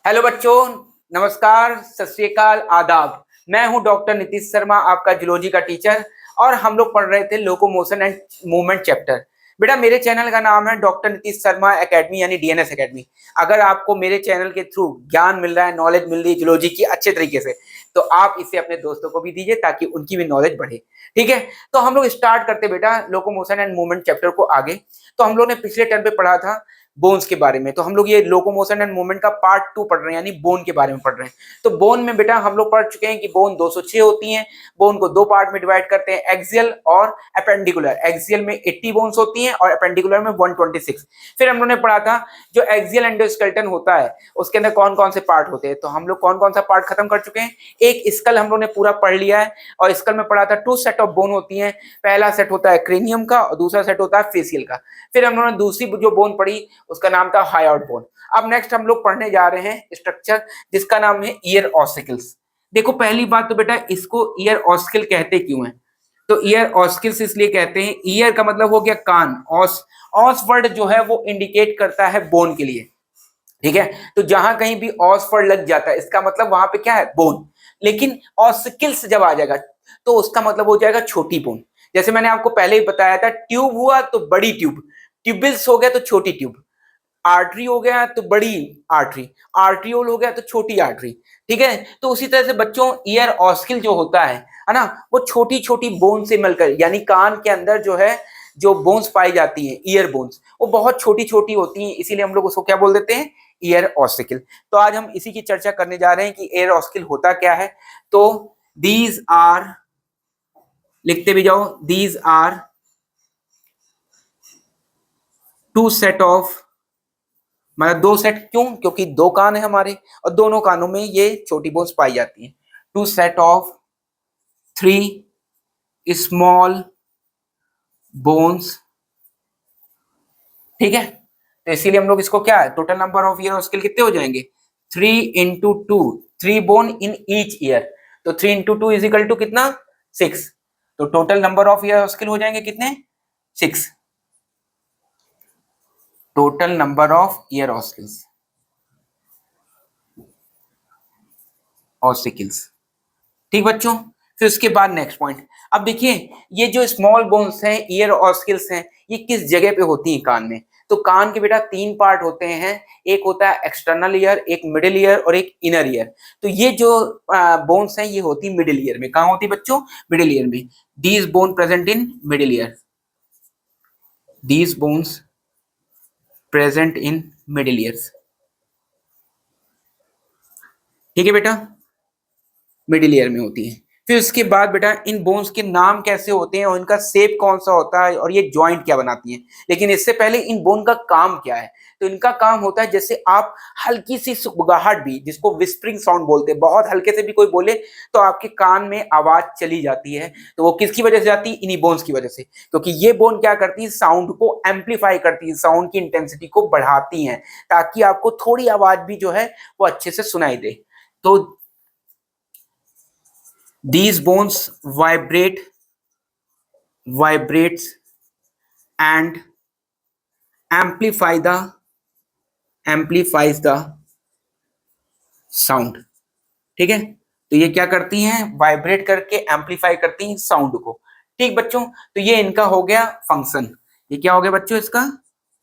Hello बच्चों, नमस्कार, सत श्री अकाल, आदाब। मैं हूं डॉक्टर नीतीश शर्मा, आपका जूलॉजी का टीचर। और हम लोग पढ़ रहे थे लोकोमोशन एंड मूवमेंट चैप्टर। बेटा, मेरे चैनल का नाम है डॉक्टर नीतीश शर्मा एकेडमी यानी डीएनएस एकेडमी। अगर आपको मेरे चैनल के थ्रू ज्ञान मिल रहा है, नॉलेज मिल रही है जूलॉजी की अच्छे तरीके से, तो आप इसे अपने दोस्तों को भी दीजिए ताकि उनकी भी नॉलेज बढ़े। ठीक है, तो हम लोग स्टार्ट करते बेटा लोकोमोशन एंड मूवमेंट चैप्टर को आगे। तो हम लोग ने पिछले टर्म पे पढ़ा था बोन्स के बारे में। तो हम लोग ये लोकोमोशन एंड मूवमेंट का पार्ट 2 पढ़ रहे हैं, यानी बोन के बारे में पढ़ रहे हैं। तो बोन में बेटा हम लोग पढ़ चुके हैं कि बोन 206 होती हैं। बोन को दो पार्ट में डिवाइड करते हैं, एक्सियल और एपेंडिकुलर। एक्सियल में 80 बोन्स होती हैं और एपेंडिकुलर में 126। फिर हम लोगों ने पढ़ा था जो एक्सियल एंडोस्केलेटन होता है उसके अंदर कौन कौन से पार्ट होते हैं। तो हम लोग कौन कौन सा पार्ट खत्म कर चुके हैं। एक स्कल हम लोग ने पूरा पढ़ लिया है, और स्कल में पढ़ा था 2 सेट ऑफ बोन होती हैं। पहला सेट होता है क्रेनियम का और दूसरा सेट होता है फेसियल का। फिर हम लोगों ने दूसरी जो बोन पढ़ी उसका नाम था हायोइड बोन। अब नेक्स्ट हम लोग पढ़ने जा रहे हैं स्ट्रक्चर जिसका नाम है ईयर ऑसिकल्स। देखो, पहली बात तो बेटा इसको ईयर ऑसिकल कहते क्यों है। तो ईयर ऑसिकल्स इसलिए कहते हैं, ईयर का मतलब हो गया कान, ऑस वर्ड जो है वो इंडिकेट करता है बोन के लिए। ठीक है, तो जहां कहीं भी ऑस वर्ड लग जाता है इसका मतलब वहां पे क्या है, बोन। लेकिन ऑसिकल्स जब आ जाएगा तो उसका मतलब हो जाएगा छोटी बोन। जैसे मैंने आपको पहले ही बताया था, ट्यूब हुआ तो बड़ी ट्यूब, ट्यूबिल्स हो गया तो छोटी ट्यूब, आर्टरी हो गया तो बड़ी आर्टरी, आर्ट्रियोल हो गया तो छोटी आर्टरी। ठीक है, तो उसी तरह से बच्चों ईयर ऑस्किल जो होता है ना, वो छोटी छोटी बोन से मिलकर, यानी कान के अंदर जो है जो बोन्स पाई जाती हैं ईयर बोन्स, वो बहुत छोटी छोटी होती हैं, इसीलिए हम लोग उसको क्या बोल देते हैं, ईयर ऑस्किल। तो आज हम इसी की चर्चा करने जा रहे हैं कि ईयर ऑस्किल होता क्या है। तो दीज आर, लिखते भी जाओ, these are two set of, मतलब दो सेट, क्यों, क्योंकि दो कान है हमारे और दोनों कानों में ये छोटी बोन्स पाई जाती हैं। Two set of 3 small bones. ठीक है, तो इसीलिए हम लोग इसको क्या है, total number of ear scale कितने हो जाएंगे, 3 × 2, 3 बोन इन ईच ईयर। तो 3 × 2 इज इक्वल टू कितना, 6। तो total number of ear ossicles हो जाएंगे कितने, 6। Total number of ear ossicles, ossicles. ठीक बच्चों, फिर उसके बाद नेक्स्ट पॉइंट। अब देखिए, ये जो स्मॉल बोन्स हैं, ईयर ऑस्किल्स हैं, ये किस जगह पे होती हैं कान में। तो कान के बेटा 3 पार्ट होते हैं, एक होता है एक्सटर्नल ईयर, एक मिडिल ईयर और एक इनर ईयर। तो ये जो बोन्स हैं ये होती मिडिल ईयर में। कहाँ होती बच्चों, मिडिल ईयर में। These bone present in middle ear, these bones present in middle years. ठीक है बेटा, मिडिल ईयर में होती है। फिर उसके बाद बेटा इन बोन्स के नाम कैसे होते हैं और इनका शेप कौन सा होता है और ये जॉइंट क्या बनाती हैं। लेकिन इससे पहले इन बोन का काम क्या है। तो इनका काम होता है, जैसे आप हल्की सी सुगबुगाहट भी, जिसको विस्परिंग साउंड बोलते हैं, बहुत हल्के से भी कोई बोले तो आपके कान में आवाज चली जाती है। तो वो किसकी वजह से जाती है, इन्हीं बोन्स की वजह से। क्योंकि ये बोन क्या करती है, साउंड को एम्पलीफाई करती है, साउंड की इंटेंसिटी को बढ़ाती हैं, ताकि आपको थोड़ी आवाज भी जो है वो अच्छे से सुनाई दे। तो these bones vibrates and amplifies the sound। ठीक है, तो ये क्या करती हैं, वाइब्रेट करके एम्पलीफाई करती हैं साउंड को। ठीक बच्चों, तो ये इनका हो गया फंक्शन। ये क्या हो गया बच्चों, इसका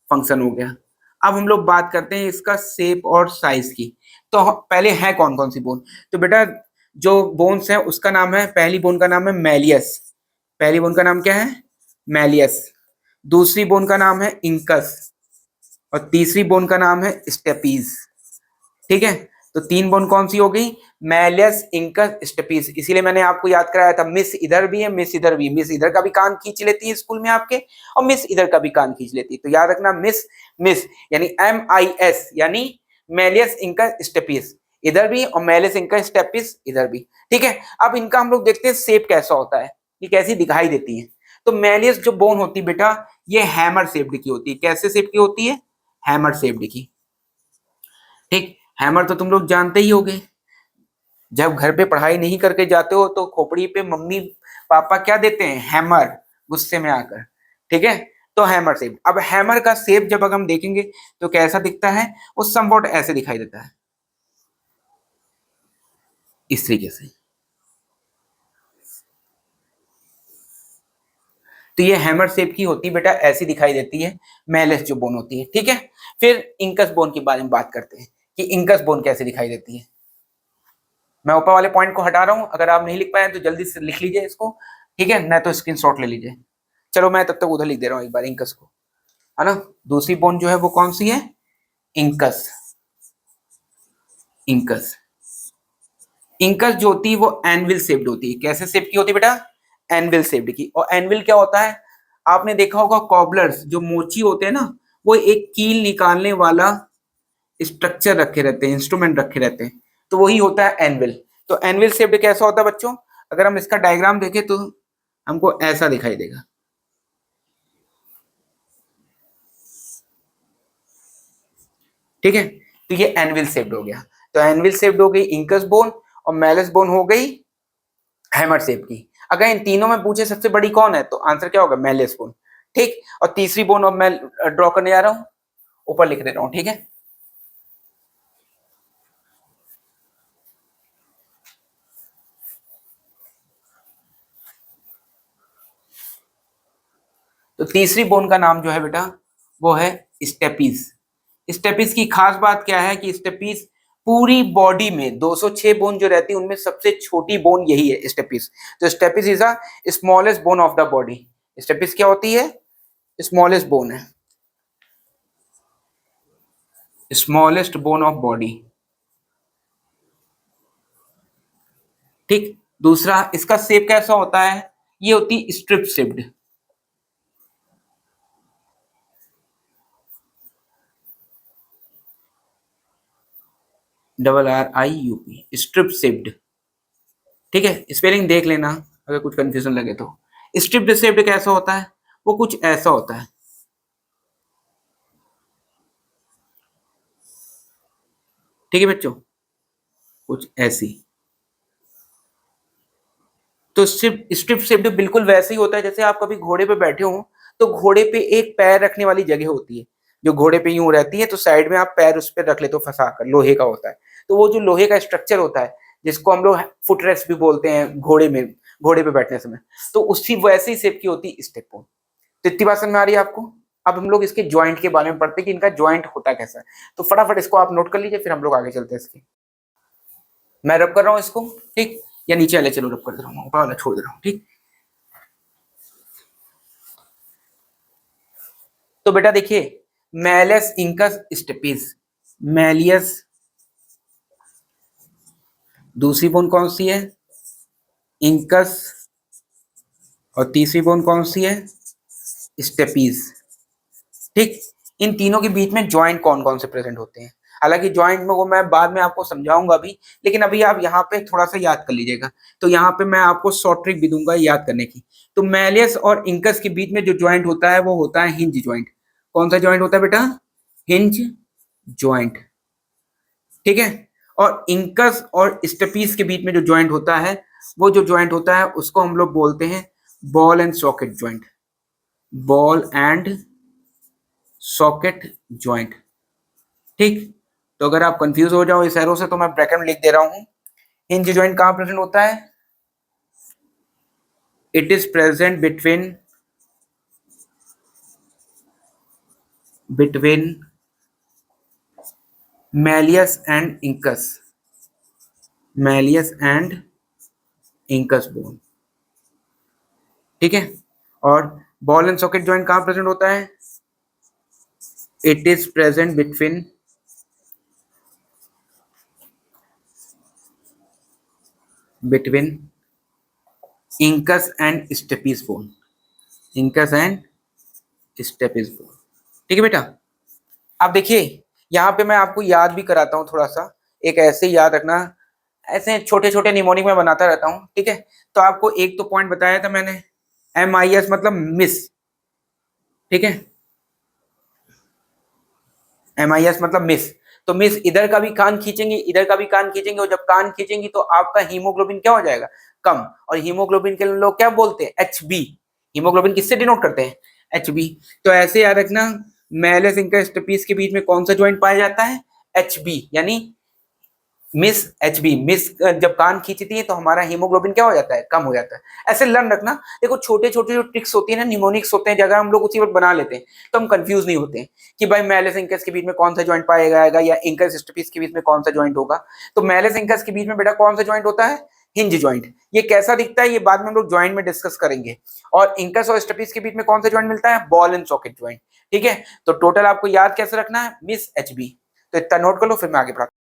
फंक्शन हो गया। अब हम लोग बात करते हैं इसका शेप और साइज की। तो पहले है कौन कौन सी बोन। तो बेटा जो बोन्स है उसका नाम है, पहली बोन का नाम है मैलियस। पहली बोन का नाम क्या है, मैलियस। दूसरी बोन का नाम है इंकस और तीसरी बोन का नाम है स्टेपीज। ठीक है, तो 3 बोन कौन सी हो गई, मैलियस, इंकस, स्टेपीज। इसीलिए मैंने आपको याद कराया था, मिस इधर भी है, मिस इधर भी। मिस इधर का भी कान खींच लेती है स्कूल में आपके, और मिस इधर का भी कान खींच लेती है। तो याद रखना, मिस मिस यानी MIS, यानी मैलियस, इंकस, स्टेपीज इधर भी, और मैलियस, इंकस, स्टेपीज इधर भी। ठीक है, अब इनका हम लोग देखते हैं शेप कैसा होता है, ये कैसी दिखाई देती है। तो मैलियस जो बोन होती है बेटा, ये हैमर शेप्ड की होती है। कैसे शेप की होती है, हैमर शेप्ड की। ठीक, हैमर तो तुम लोग जानते ही होगे, जब घर पे पढ़ाई नहीं करके जाते हो तो खोपड़ी पे मम्मी पापा क्या देते हैं, हैमर, गुस्से में आकर। ठीक है, तो हैमर शेप। अब हैमर का शेप जब अगर हम देखेंगे तो कैसा दिखता है, वो समवॉट ऐसे दिखाई देता है। इस तरीके से। तो ये हैमर शेप की होती है बेटा, ऐसी दिखाई देती है मेलिस जो बोन होती है, ठीक है। फिर इंकस बोन के बारे में बात करते हैं कि इंकस बोन कैसे दिखाई देती है। मैं ऊपर वाले पॉइंट को हटा रहा हूं, अगर आप नहीं लिख पाए तो जल्दी से लिख लीजिए इसको, ठीक है, नहीं तो स्क्रीनशॉट ले लीजिए। चलो मैं तब तक उधर लिख दे रहा हूं एक बार इंकस को, है ना। दूसरी बोन जो है वो कौन सी है, इंकस। इंकस, इंकस जो होती है वो एनविल शेप्ड होती है। कैसे शेप की होती है बेटा, एनविल शेप्ड की। और एनविल क्या होता है, आपने देखा होगा कॉबलर्स जो मोची होते हैं ना, वो एक कील निकालने वाला स्ट्रक्चर रखे रहते हैं, इंस्ट्रूमेंट रखे रहते हैं, तो वही होता है एनविल। तो एनविल शेप्ड कैसा होता है बच्चों, अगर हम इसका डायग्राम देखें तो हमको ऐसा दिखाई देगा, ठीक है। तो ये एनविल शेप्ड हो गया। तो एनविल शेप्ड हो गई इंकस बोन, और मेलिस बोन हो गई हैमर शेप की। अगर इन तीनों में पूछे सबसे बड़ी कौन है, तो आंसर क्या होगा, मेलिस बोन, ठीक। और तीसरी बोन अब मैं ड्रॉ करने जा रहा हूं, ऊपर लिख दे रहा हूं, ठीक है। तो तीसरी बोन का नाम जो है बेटा वो है स्टेपीज। स्टेपीज की खास बात क्या है कि स्टेपीज पूरी बॉडी में 206 बोन जो रहती है उनमें सबसे छोटी बोन यही है, स्टेपीज। तो stapes is a smallest bone of the body. Stapes क्या होती है, स्मॉलेस्ट बोन है, स्मॉलेस्ट बोन ऑफ बॉडी, ठीक। दूसरा इसका शेप कैसा होता है, ये होती stirrup shaped, RRIUP, stirrup shaped, ठीक है। स्पेलिंग देख लेना अगर कुछ कंफ्यूजन लगे तो। स्ट्रिप शेप्ड कैसा होता है, वो कुछ ऐसा होता है, ठीक है बच्चों, कुछ ऐसी। तो स्ट्रिप शेप्ड बिल्कुल वैसे ही होता है जैसे आप कभी घोड़े पे बैठे हो, तो घोड़े पे एक पैर रखने वाली जगह होती है जो घोड़े पे यूं रहती है, तो साइड में आप पैर उस पर रख लेते हो फंसा कर, लोहे का होता है। तो वो जो लोहे का स्ट्रक्चर होता है जिसको हम लोग फुटरेस्ट भी बोलते हैं घोड़े में, घोड़े पे बैठने समय, तो उसी वैसे ही शेप की होती है स्टेप बोन। तो इतनी बात समझ में आ रही है आपको। अब हम लोग इसके ज्वाइंट के बारे में पढ़ते हैं कि इनका ज्वाइंट होता कैसा है। तो फटाफट इसको आप नोट कर लीजिए, फिर हम लोग आगे चलते हैं इसके। मैं रब कर रहा हूँ इसको, ठीक, या नीचे वाले चलो रब कर दे रहा हूँ, ऊपर वाला छोड़ दे रहा हूँ, ठीक। तो बेटा देखिए, मैलियस इंकस स्टेपीज, मैलियस, दूसरी बोन कौन सी है, इंकस, और तीसरी बोन कौन सी है, स्टेपीज, ठीक। इन तीनों के बीच में ज्वाइंट कौन कौन से प्रेजेंट होते हैं, हालांकि ज्वाइंट में वो मैं बाद में आपको समझाऊंगा भी, लेकिन अभी आप यहाँ पे थोड़ा सा याद कर लीजिएगा। तो यहाँ पे मैं आपको शॉर्ट ट्रिक भी दूंगा याद करने की। तो मैलियस और इंकस के बीच में जो ज्वाइंट होता है वो होता है हिंज ज्वाइंट। कौन सा ज्वाइंट होता है बेटा, हिंज ज्वाइंट, ठीक है। और इंकस और स्टेपीज के बीच में जो ज्वाइंट होता है, वो जो ज्वाइंट होता है उसको हम लोग बोलते हैं ball and socket joint, ball and socket joint, ठीक। तो अगर आप कंफ्यूज हो जाओ इस एरो से तो मैं ब्रैकेट में लिख दे रहा हूं, हिंज ज्वाइंट कहां प्रेजेंट होता है, it is present between malleus and incus, malleus and incus bone, ठीक है। और बॉल एंड सॉकेट ज्वाइंट कहां प्रेजेंट होता है, it is present between incus and stapes bone, incus and stapes bone, ठीक है बेटा। अब देखिए यहाँ पे मैं आपको याद भी कराता हूँ थोड़ा सा, एक ऐसे याद रखना, ऐसे छोटे छोटे निमोनिक में बनाता रहता हूँ, ठीक है। तो आपको एक तो पॉइंट बताया था मैंने, MIS मतलब मिस, ठीक है, MIS मतलब मिस। तो मिस इधर का भी कान खींचेंगे, इधर का भी कान खींचेंगे, और जब कान खींचेंगे तो आपका हीमोग्लोबिन क्या हो जाएगा, कम। और हीमोग्लोबिन के लोग क्या बोलते हैं, HB। हीमोग्लोबिन किससे डिनोट करते हैं, HB। तो ऐसे याद रखना, मैलियस इंकस स्टेपीज के बीच में कौन सा ज्वाइंट पाया जाता है, HB, यानी मिस एचबी, मिस जब कान खींचती है तो हमारा हीमोग्लोबिन क्या हो जाता है, कम हो जाता है। ऐसे लर्न रखना। देखो छोटे छोटे जो ट्रिक्स होती है ना, निमोनिक्स होते हैं, अगर हम लोग उसी वक्त बना लेते हैं तो हम कंफ्यूज नहीं होते हैं कि भाई मैलस इंकस के बीच में कौन सा जॉइंट पाया जाएगा या इंकस स्टेपिस के बीच में कौन सा जॉइंट होगा। तो मैलस इंकस के बीच में बेटा कौन सा जॉइंट होता है, हिंज जॉइंट। ये कैसा दिखता है ये बाद में हम लोग जॉइंट में डिस्कस करेंगे। और इंकस और स्टेपिस के बीच में कौन सा जॉइंट मिलता है, बॉल एंड सॉकेट जॉइंट। ठीक है, तो टोटल आपको याद कैसे रखना है, मिस एचबी। तो इतना नोट कर लो, फिर मैं आगे बढ़ाता हूं।